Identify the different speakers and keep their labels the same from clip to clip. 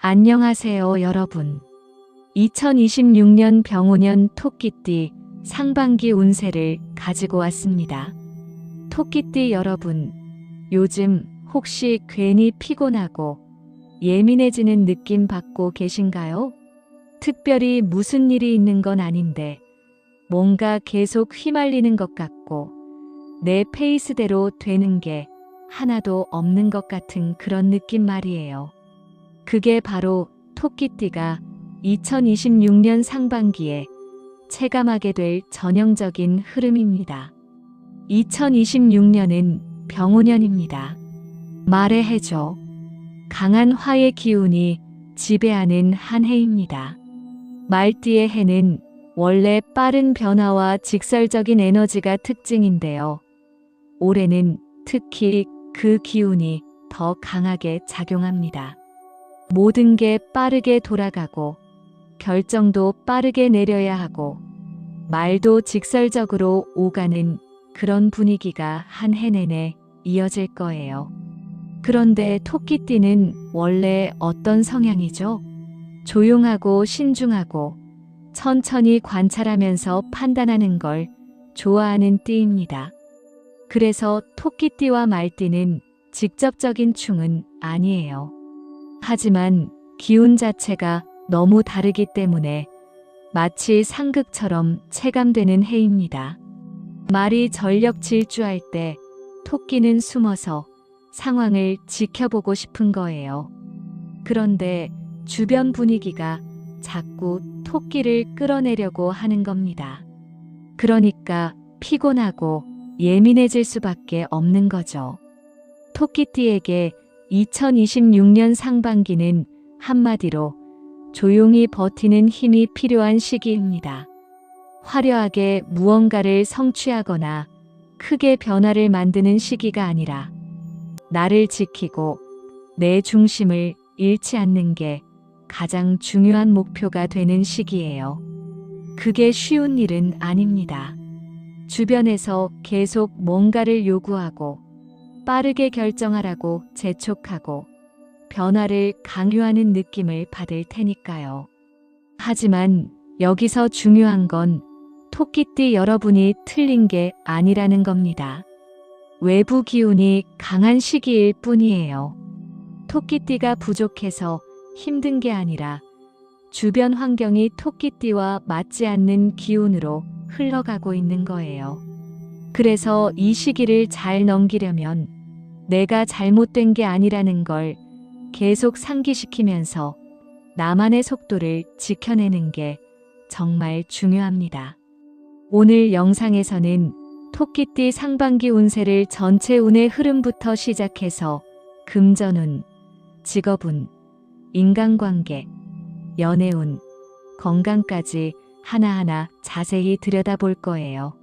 Speaker 1: 안녕하세요, 여러분. 2026년 병오년 토끼띠 상반기 운세를 가지고 왔습니다. 토끼띠 여러분, 요즘 혹시 괜히 피곤하고 예민해지는 느낌 받고 계신가요? 특별히 무슨 일이 있는 건 아닌데 뭔가 계속 휘말리는 것 같고 내 페이스대로 되는 게 하나도 없는 것 같은 그런 느낌 말이에요. 그게 바로 토끼띠가 2026년 상반기에 체감하게 될 전형적인 흐름입니다. 2026년은 병오년입니다. 말해 해죠. 강한 화의 기운이 지배하는 한 해입니다. 말띠의 해는 원래 빠른 변화와 직설적인 에너지가 특징인데요. 올해는 특히 그 기운이 더 강하게 작용합니다. 모든 게 빠르게 돌아가고 결정도 빠르게 내려야 하고 말도 직설적으로 오가는 그런 분위기가 한 해 내내 이어질 거예요. 그런데 토끼띠는 원래 어떤 성향이죠? 조용하고 신중하고 천천히 관찰하면서 판단하는 걸 좋아하는 띠입니다. 그래서 토끼띠와 말띠는 직접적인 충은 아니에요. 하지만 기운 자체가 너무 다르기 때문에 마치 상극처럼 체감되는 해입니다. 말이 전력 질주할 때 토끼는 숨어서 상황을 지켜보고 싶은 거예요. 그런데 주변 분위기가 자꾸 토끼를 끌어내려고 하는 겁니다. 그러니까 피곤하고 예민해질 수밖에 없는 거죠. 토끼띠에게 2026년 상반기는 한마디로 조용히 버티는 힘이 필요한 시기입니다. 화려하게 무언가를 성취하거나 크게 변화를 만드는 시기가 아니라 나를 지키고 내 중심을 잃지 않는 게 가장 중요한 목표가 되는 시기예요. 그게 쉬운 일은 아닙니다. 주변에서 계속 뭔가를 요구하고 빠르게 결정하라고 재촉하고 변화를 강요하는 느낌을 받을 테니까요. 하지만 여기서 중요한 건 토끼띠 여러분이 틀린 게 아니라는 겁니다. 외부 기운이 강한 시기일 뿐이에요. 토끼띠가 부족해서 힘든 게 아니라 주변 환경이 토끼띠와 맞지 않는 기운으로 흘러가고 있는 거예요. 그래서 이 시기를 잘 넘기려면 내가 잘못된 게 아니라는 걸 계속 상기시키면서 나만의 속도를 지켜내는 게 정말 중요합니다. 오늘 영상에서는 토끼띠 상반기 운세를 전체 운의 흐름부터 시작해서 금전운, 직업운, 인간관계, 연애운, 건강까지 하나하나 자세히 들여다볼 거예요.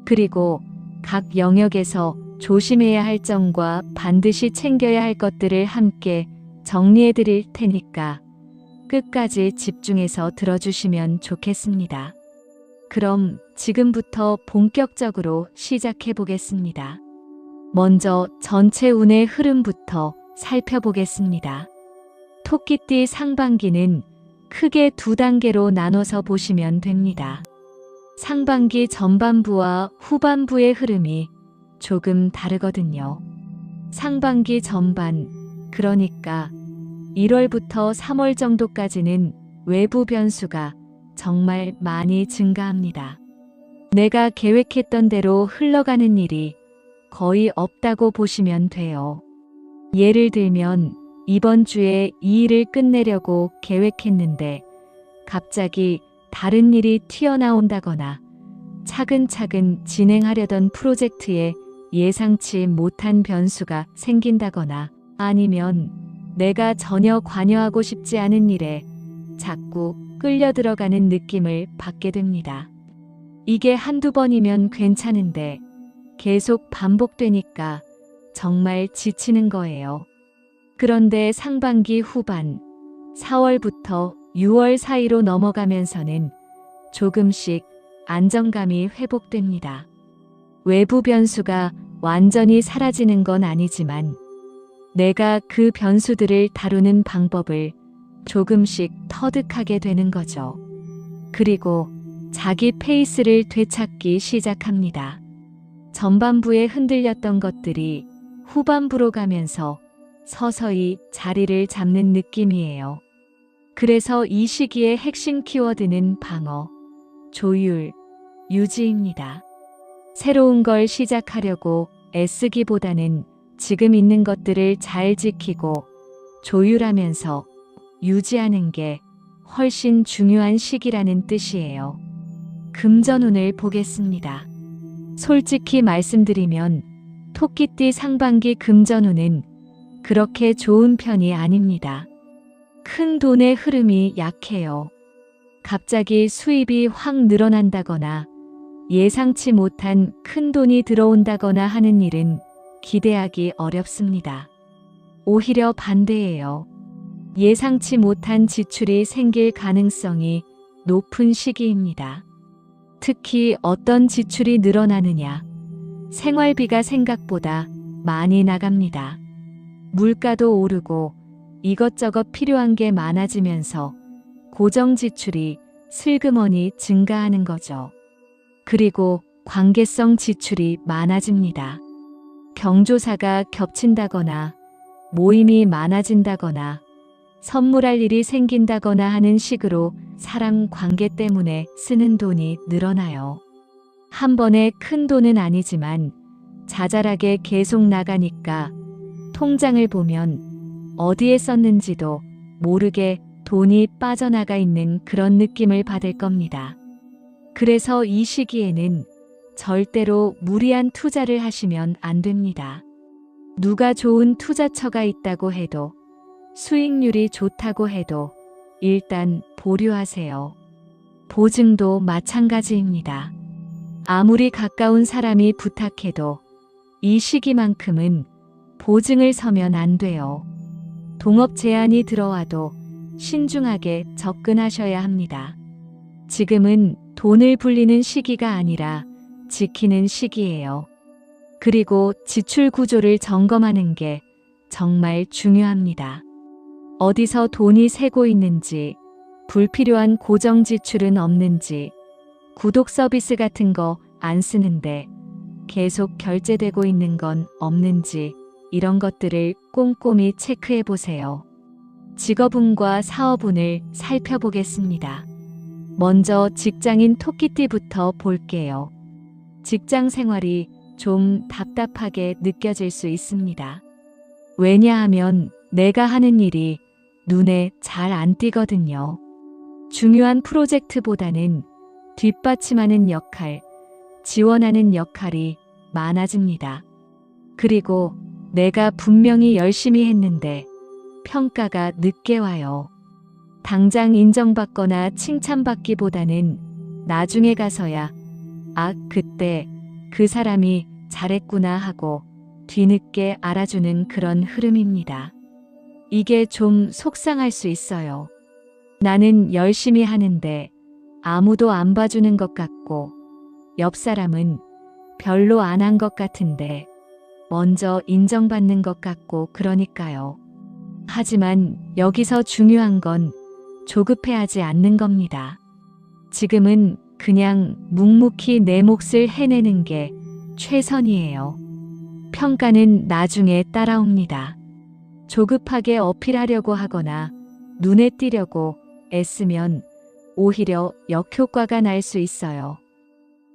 Speaker 1: 그리고 각 영역에서 조심해야 할 점과 반드시 챙겨야 할 것들을 함께 정리해 드릴 테니까 끝까지 집중해서 들어주시면 좋겠습니다. 그럼 지금부터 본격적으로 시작해 보겠습니다. 먼저 전체 운의 흐름부터 살펴보겠습니다. 토끼띠 상반기는 크게 두 단계로 나눠서 보시면 됩니다. 상반기 전반부와 후반부의 흐름이 조금 다르거든요. 상반기 전반, 그러니까 1월부터 3월 정도까지는 외부 변수가 정말 많이 증가합니다. 내가 계획했던 대로 흘러가는 일이 거의 없다고 보시면 돼요. 예를 들면 이번 주에 이 일을 끝내려고 계획했는데 갑자기 다른 일이 튀어나온다거나 차근차근 진행하려던 프로젝트에 예상치 못한 변수가 생긴다거나 아니면 내가 전혀 관여하고 싶지 않은 일에 자꾸 끌려 들어가는 느낌을 받게 됩니다. 이게 한두 번이면 괜찮은데 계속 반복되니까 정말 지치는 거예요. 그런데 상반기 후반 4월부터 6월 사이로 넘어가면서는 조금씩 안정감이 회복됩니다. 외부 변수가 완전히 사라지는 건 아니지만 내가 그 변수들을 다루는 방법을 조금씩 터득하게 되는 거죠. 그리고 자기 페이스를 되찾기 시작합니다. 전반부에 흔들렸던 것들이 후반부로 가면서 서서히 자리를 잡는 느낌이에요. 그래서 이 시기의 핵심 키워드는 방어, 조율, 유지입니다. 새로운 걸 시작하려고 애쓰기보다는 지금 있는 것들을 잘 지키고 조율하면서 유지하는 게 훨씬 중요한 시기라는 뜻이에요. 금전운을 보겠습니다. 솔직히 말씀드리면 토끼띠 상반기 금전운은 그렇게 좋은 편이 아닙니다. 큰 돈의 흐름이 약해요. 갑자기 수입이 확 늘어난다거나 예상치 못한 큰 돈이 들어온다거나 하는 일은 기대하기 어렵습니다. 오히려 반대예요. 예상치 못한 지출이 생길 가능성이 높은 시기입니다. 특히 어떤 지출이 늘어나느냐, 생활비가 생각보다 많이 나갑니다. 물가도 오르고 이것저것 필요한 게 많아지면서 고정 지출이 슬그머니 증가하는 거죠. 그리고 관계성 지출이 많아집니다. 경조사가 겹친다거나 모임이 많아진다거나 선물할 일이 생긴다거나 하는 식으로 사람 관계 때문에 쓰는 돈이 늘어나요. 한 번에 큰 돈은 아니지만 자잘하게 계속 나가니까 통장을 보면 어디에 썼는지도 모르게 돈이 빠져나가 있는 그런 느낌을 받을 겁니다. 그래서 이 시기에는 절대로 무리한 투자를 하시면 안 됩니다. 누가 좋은 투자처가 있다고 해도 수익률이 좋다고 해도 일단 보류하세요. 보증도 마찬가지입니다. 아무리 가까운 사람이 부탁해도 이 시기만큼은 보증을 서면 안 돼요. 동업 제안이 들어와도 신중하게 접근하셔야 합니다. 지금은 돈을 불리는 시기가 아니라 지키는 시기예요. 그리고 지출 구조를 점검하는 게 정말 중요합니다. 어디서 돈이 새고 있는지, 불필요한 고정 지출은 없는지, 구독 서비스 같은 거 안 쓰는데 계속 결제되고 있는 건 없는지 이런 것들을 꼼꼼히 체크해 보세요. 직업운과 사업운을 살펴보겠습니다. 먼저 직장인 토끼띠부터 볼게요. 직장 생활이 좀 답답하게 느껴질 수 있습니다. 왜냐하면 내가 하는 일이 눈에 잘 안 띄거든요. 중요한 프로젝트보다는 뒷받침하는 역할, 지원하는 역할이 많아집니다. 그리고 내가 분명히 열심히 했는데 평가가 늦게 와요. 당장 인정받거나 칭찬받기보다는 나중에 가서야 그때 그 사람이 잘했구나 하고 뒤늦게 알아주는 그런 흐름입니다. 이게 좀 속상할 수 있어요. 나는 열심히 하는데 아무도 안 봐주는 것 같고 옆 사람은 별로 안 한 것 같은데 먼저 인정받는 것 같고 그러니까요. 하지만 여기서 중요한 건 조급해하지 않는 겁니다. 지금은 그냥 묵묵히 내 몫을 해내는 게 최선이에요. 평가는 나중에 따라옵니다. 조급하게 어필하려고 하거나 눈에 띄려고 애쓰면 오히려 역효과가 날 수 있어요.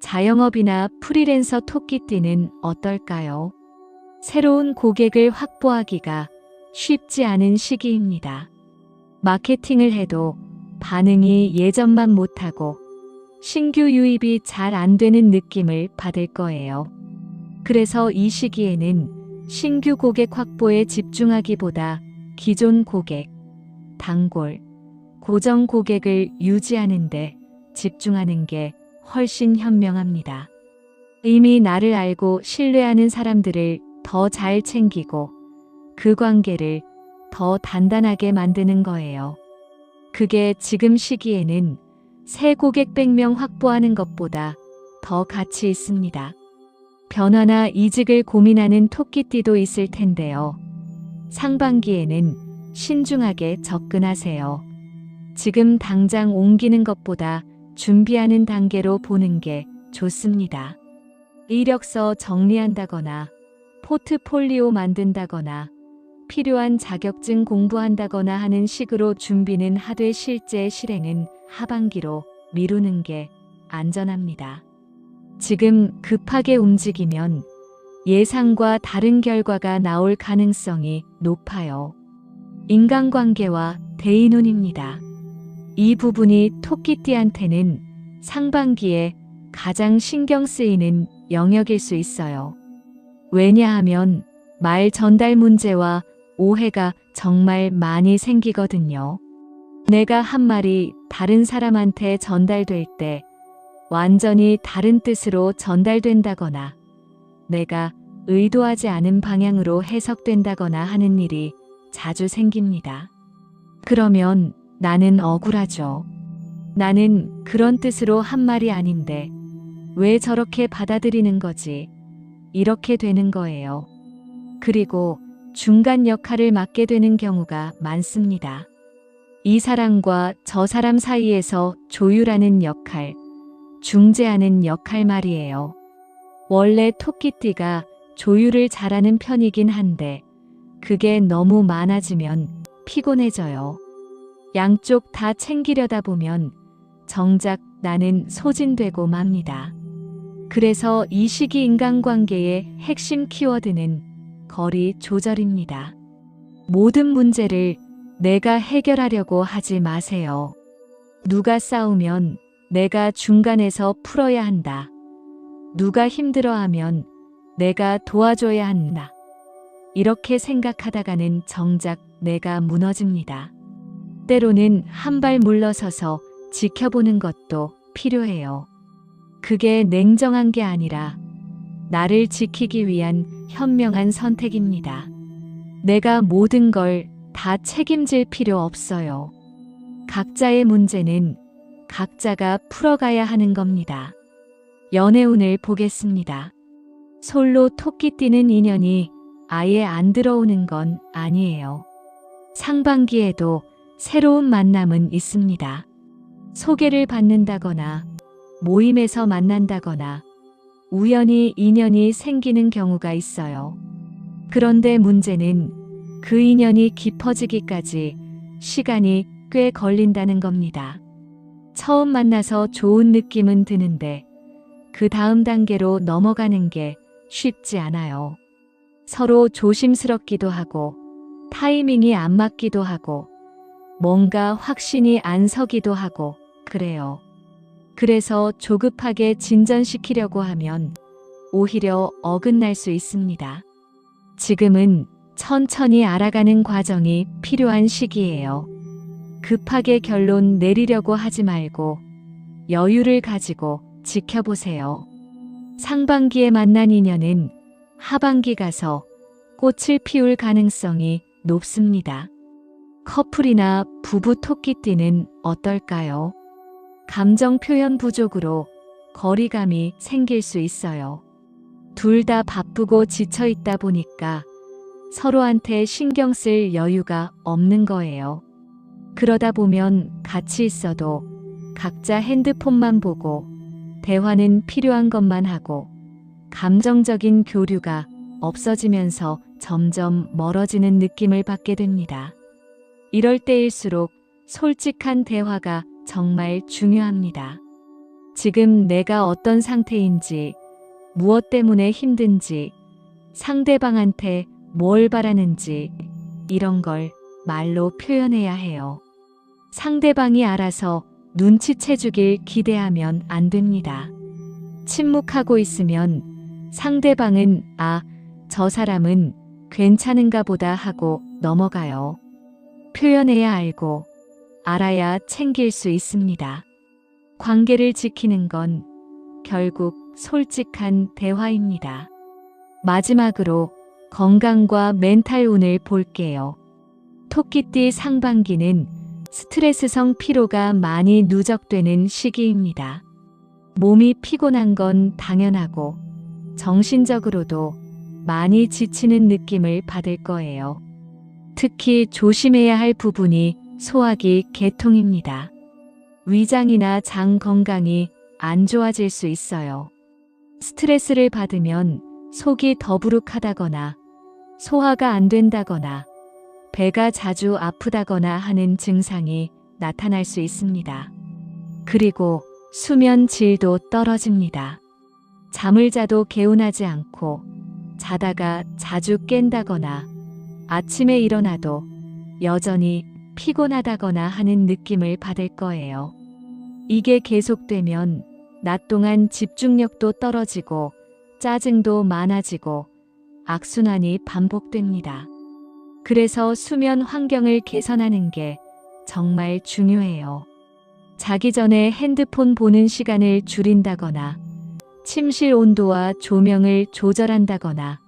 Speaker 1: 자영업이나 프리랜서 토끼띠는 어떨까요? 새로운 고객을 확보하기가 쉽지 않은 시기입니다. 마케팅을 해도 반응이 예전만 못하고 신규 유입이 잘 안 되는 느낌을 받을 거예요. 그래서 이 시기에는 신규 고객 확보에 집중하기보다 기존 고객, 단골, 고정 고객을 유지하는 데 집중하는 게 훨씬 현명합니다. 이미 나를 알고 신뢰하는 사람들을 더 잘 챙기고 그 관계를 더 단단하게 만드는 거예요. 그게 지금 시기에는 새 고객 100명 확보하는 것보다 더 가치 있습니다. 변화나 이직을 고민하는 토끼띠도 있을 텐데요. 상반기에는 신중하게 접근하세요. 지금 당장 옮기는 것보다 준비하는 단계로 보는 게 좋습니다. 이력서 정리한다거나, 포트폴리오 만든다거나, 필요한 자격증 공부한다거나 하는 식으로 준비는 하되 실제 실행은 하반기로 미루는 게 안전합니다. 지금 급하게 움직이면 예상과 다른 결과가 나올 가능성이 높아요. 인간관계와 대인운입니다. 이 부분이 토끼띠한테는 상반기에 가장 신경 쓰이는 영역일 수 있어요. 왜냐하면 말 전달 문제와 오해가 정말 많이 생기거든요. 내가 한 말이 다른 사람한테 전달될 때 완전히 다른 뜻으로 전달된다거나 내가 의도하지 않은 방향으로 해석된다거나 하는 일이 자주 생깁니다. 그러면 나는 억울하죠. 나는 그런 뜻으로 한 말이 아닌데 왜 저렇게 받아들이는 거지? 이렇게 되는 거예요. 그리고 중간 역할을 맡게 되는 경우가 많습니다. 이 사람과 저 사람 사이에서 조율하는 역할, 중재하는 역할 말이에요. 원래 토끼띠가 조율을 잘하는 편이긴 한데 그게 너무 많아지면 피곤해져요. 양쪽 다 챙기려다 보면 정작 나는 소진되고 맙니다. 그래서 이 시기 인간관계의 핵심 키워드는 거리 조절입니다. 모든 문제를 내가 해결하려고 하지 마세요. 누가 싸우면 내가 중간에서 풀어야 한다. 누가 힘들어하면 내가 도와줘야 한다. 이렇게 생각하다가는 정작 내가 무너집니다. 때로는 한 발 물러서서 지켜보는 것도 필요해요. 그게 냉정한 게 아니라 나를 지키기 위한 현명한 선택입니다. 내가 모든 걸 다 책임질 필요 없어요. 각자의 문제는 각자가 풀어가야 하는 겁니다. 연애운을 보겠습니다. 솔로 토끼띠는 인연이 아예 안 들어오는 건 아니에요. 상반기에도 새로운 만남은 있습니다. 소개를 받는다거나 모임에서 만난다거나 우연히 인연이 생기는 경우가 있어요. 그런데 문제는 그 인연이 깊어지기까지 시간이 꽤 걸린다는 겁니다. 처음 만나서 좋은 느낌은 드는데 그 다음 단계로 넘어가는 게 쉽지 않아요. 서로 조심스럽기도 하고 타이밍이 안 맞기도 하고 뭔가 확신이 안 서기도 하고 그래요. 그래서 조급하게 진전시키려고 하면 오히려 어긋날 수 있습니다. 지금은 천천히 알아가는 과정이 필요한 시기예요. 급하게 결론 내리려고 하지 말고 여유를 가지고 지켜보세요. 상반기에 만난 인연은 하반기 가서 꽃을 피울 가능성이 높습니다. 커플이나 부부 토끼띠는 어떨까요? 감정 표현 부족으로 거리감이 생길 수 있어요. 둘 다 바쁘고 지쳐 있다 보니까 서로한테 신경 쓸 여유가 없는 거예요. 그러다 보면 같이 있어도 각자 핸드폰만 보고 대화는 필요한 것만 하고 감정적인 교류가 없어지면서 점점 멀어지는 느낌을 받게 됩니다. 이럴 때일수록 솔직한 대화가 정말 중요합니다. 지금 내가 어떤 상태인지, 무엇 때문에 힘든지, 상대방한테 뭘 바라는지 이런 걸 말로 표현해야 해요. 상대방이 알아서 눈치채주길 기대하면 안 됩니다. 침묵하고 있으면 상대방은 저 사람은 괜찮은가 보다 하고 넘어가요. 표현해야 알고 알아야 챙길 수 있습니다. 관계를 지키는 건 결국 솔직한 대화입니다. 마지막으로 건강과 멘탈 운을 볼게요. 토끼띠 상반기는 스트레스성 피로가 많이 누적되는 시기입니다. 몸이 피곤한 건 당연하고 정신적으로도 많이 지치는 느낌을 받을 거예요. 특히 조심해야 할 부분이 소화기 개통입니다. 위장이나 장 건강이 안 좋아질 수 있어요. 스트레스를 받으면 속이 더부룩하다거나 소화가 안 된다거나 배가 자주 아프다거나 하는 증상이 나타날 수 있습니다. 그리고 수면 질도 떨어집니다. 잠을 자도 개운하지 않고 자다가 자주 깬다거나 아침에 일어나도 여전히 피곤하다거나 하는 느낌을 받을 거예요. 이게 계속되면 낮 동안 집중력도 떨어지고 짜증도 많아지고 악순환이 반복됩니다. 그래서 수면 환경을 개선하는 게 정말 중요해요. 자기 전에 핸드폰 보는 시간을 줄인다거나 침실 온도와 조명을 조절한다거나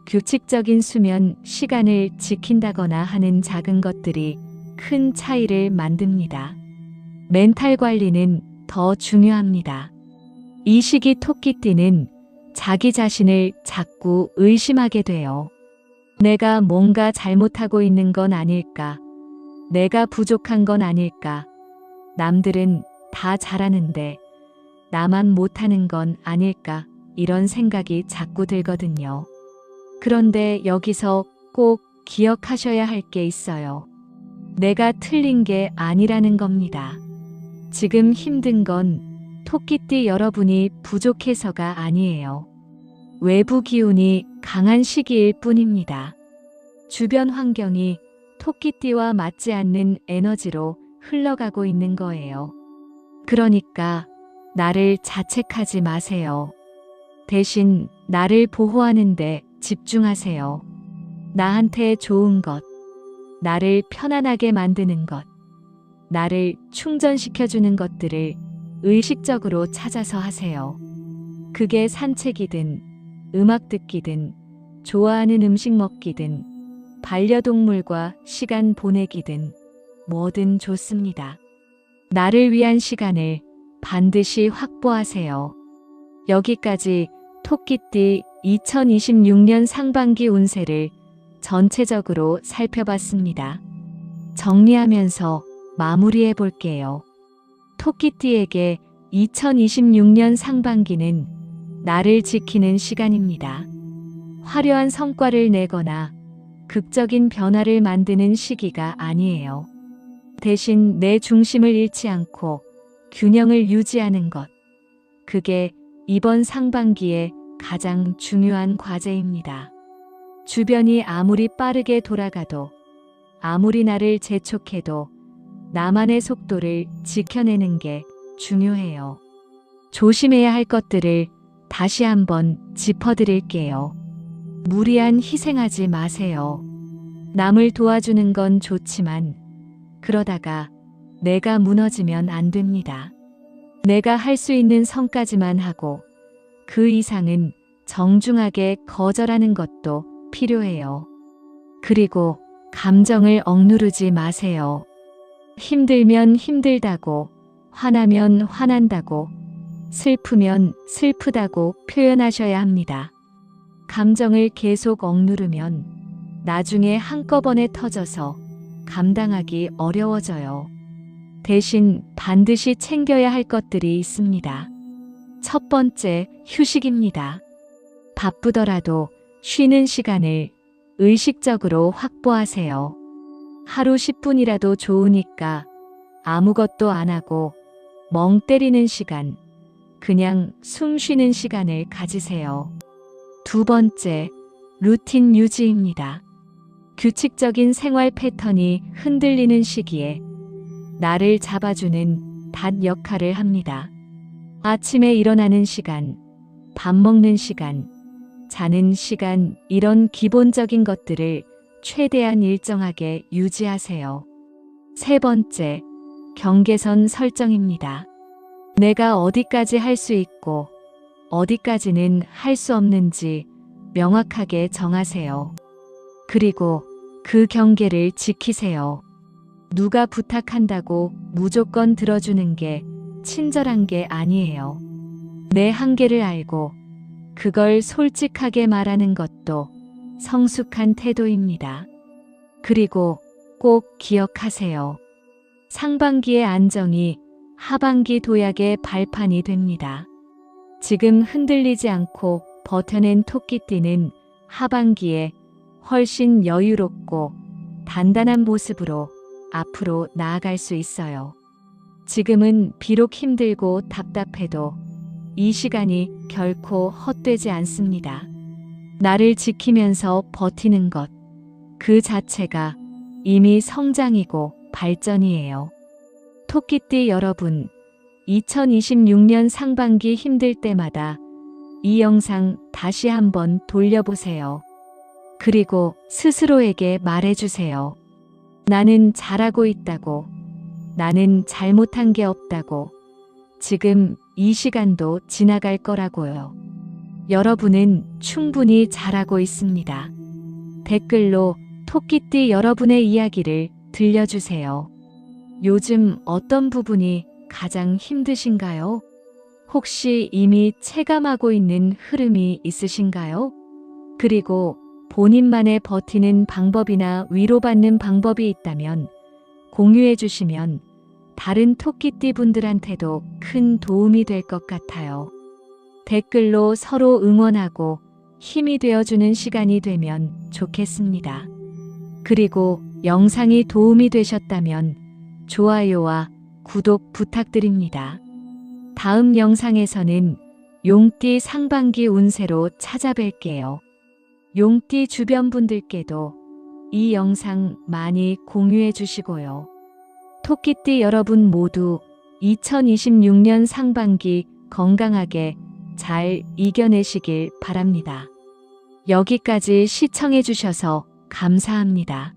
Speaker 1: 규칙적인 수면 시간을 지킨다거나 하는 작은 것들이 큰 차이를 만듭니다. 멘탈 관리는 더 중요합니다. 이 시기 토끼띠는 자기 자신을 자꾸 의심하게 돼요. 내가 뭔가 잘못하고 있는 건 아닐까? 내가 부족한 건 아닐까? 남들은 다 잘하는데 나만 못하는 건 아닐까? 이런 생각이 자꾸 들거든요. 그런데 여기서 꼭 기억하셔야 할 게 있어요. 내가 틀린 게 아니라는 겁니다. 지금 힘든 건 토끼띠 여러분이 부족해서가 아니에요. 외부 기운이 강한 시기일 뿐입니다. 주변 환경이 토끼띠와 맞지 않는 에너지로 흘러가고 있는 거예요. 그러니까 나를 자책하지 마세요. 대신 나를 보호하는데 집중하세요. 나한테 좋은 것, 나를 편안하게 만드는 것, 나를 충전시켜주는 것들을 의식적으로 찾아서 하세요. 그게 산책이든, 음악 듣기든, 좋아하는 음식 먹기든, 반려동물과 시간 보내기든, 뭐든 좋습니다. 나를 위한 시간을 반드시 확보하세요. 여기까지 토끼띠 2026년 상반기 운세를 전체적으로 살펴봤습니다. 정리하면서 마무리해 볼게요. 토끼띠에게 2026년 상반기는 나를 지키는 시간입니다. 화려한 성과를 내거나 극적인 변화를 만드는 시기가 아니에요. 대신 내 중심을 잃지 않고 균형을 유지하는 것. 그게 이번 상반기의 가장 중요한 과제입니다. 주변이 아무리 빠르게 돌아가도, 아무리 나를 재촉해도 나만의 속도를 지켜내는 게 중요해요. 조심해야 할 것들을 다시 한번 짚어드릴게요. 무리한 희생하지 마세요. 남을 도와주는 건 좋지만 그러다가 내가 무너지면 안 됩니다. 내가 할 수 있는 선까지만 하고 그 이상은 정중하게 거절하는 것도 필요해요. 그리고 감정을 억누르지 마세요. 힘들면 힘들다고, 화나면 화난다고, 슬프면 슬프다고 표현하셔야 합니다. 감정을 계속 억누르면 나중에 한꺼번에 터져서 감당하기 어려워져요. 대신 반드시 챙겨야 할 것들이 있습니다. 첫 번째, 휴식입니다. 바쁘더라도 쉬는 시간을 의식적으로 확보하세요. 하루 10분이라도 좋으니까 아무것도 안 하고 멍 때리는 시간, 그냥 숨 쉬는 시간을 가지세요. 두 번째, 루틴 유지입니다. 규칙적인 생활 패턴이 흔들리는 시기에 나를 잡아주는 닷 역할을 합니다. 아침에 일어나는 시간, 밥 먹는 시간, 자는 시간, 이런 기본적인 것들을 최대한 일정하게 유지하세요. 세 번째, 경계선 설정입니다. 내가 어디까지 할 수 있고 어디까지는 할 수 없는지 명확하게 정하세요. 그리고 그 경계를 지키세요. 누가 부탁한다고 무조건 들어주는 게 친절한 게 아니에요. 내 한계를 알고 그걸 솔직하게 말하는 것도 성숙한 태도입니다. 그리고 꼭 기억하세요. 상반기의 안정이 하반기 도약의 발판이 됩니다. 지금 흔들리지 않고 버텨낸 토끼띠는 하반기에 훨씬 여유롭고 단단한 모습으로 앞으로 나아갈 수 있어요. 지금은 비록 힘들고 답답해도 이 시간이 결코 헛되지 않습니다. 나를 지키면서 버티는 것, 그 자체가 이미 성장이고 발전이에요. 토끼띠 여러분, 2026년 상반기 힘들 때마다 이 영상 다시 한번 돌려보세요. 그리고 스스로에게 말해주세요. 나는 잘하고 있다고. 나는 잘못한 게 없다고. 지금 이 시간도 지나갈 거라고요. 여러분은 충분히 잘하고 있습니다. 댓글로 토끼띠 여러분의 이야기를 들려주세요. 요즘 어떤 부분이 가장 힘드신가요? 혹시 이미 체감하고 있는 흐름이 있으신가요? 그리고 본인만의 버티는 방법이나 위로받는 방법이 있다면 공유해 주시면 다른 토끼띠 분들한테도 큰 도움이 될 것 같아요. 댓글로 서로 응원하고 힘이 되어주는 시간이 되면 좋겠습니다. 그리고 영상이 도움이 되셨다면 좋아요와 구독 부탁드립니다. 다음 영상에서는 용띠 상반기 운세로 찾아뵐게요. 용띠 주변 분들께도 이 영상 많이 공유해 주시고요. 토끼띠 여러분 모두 2026년 상반기 건강하게 잘 이겨내시길 바랍니다. 여기까지 시청해 주셔서 감사합니다.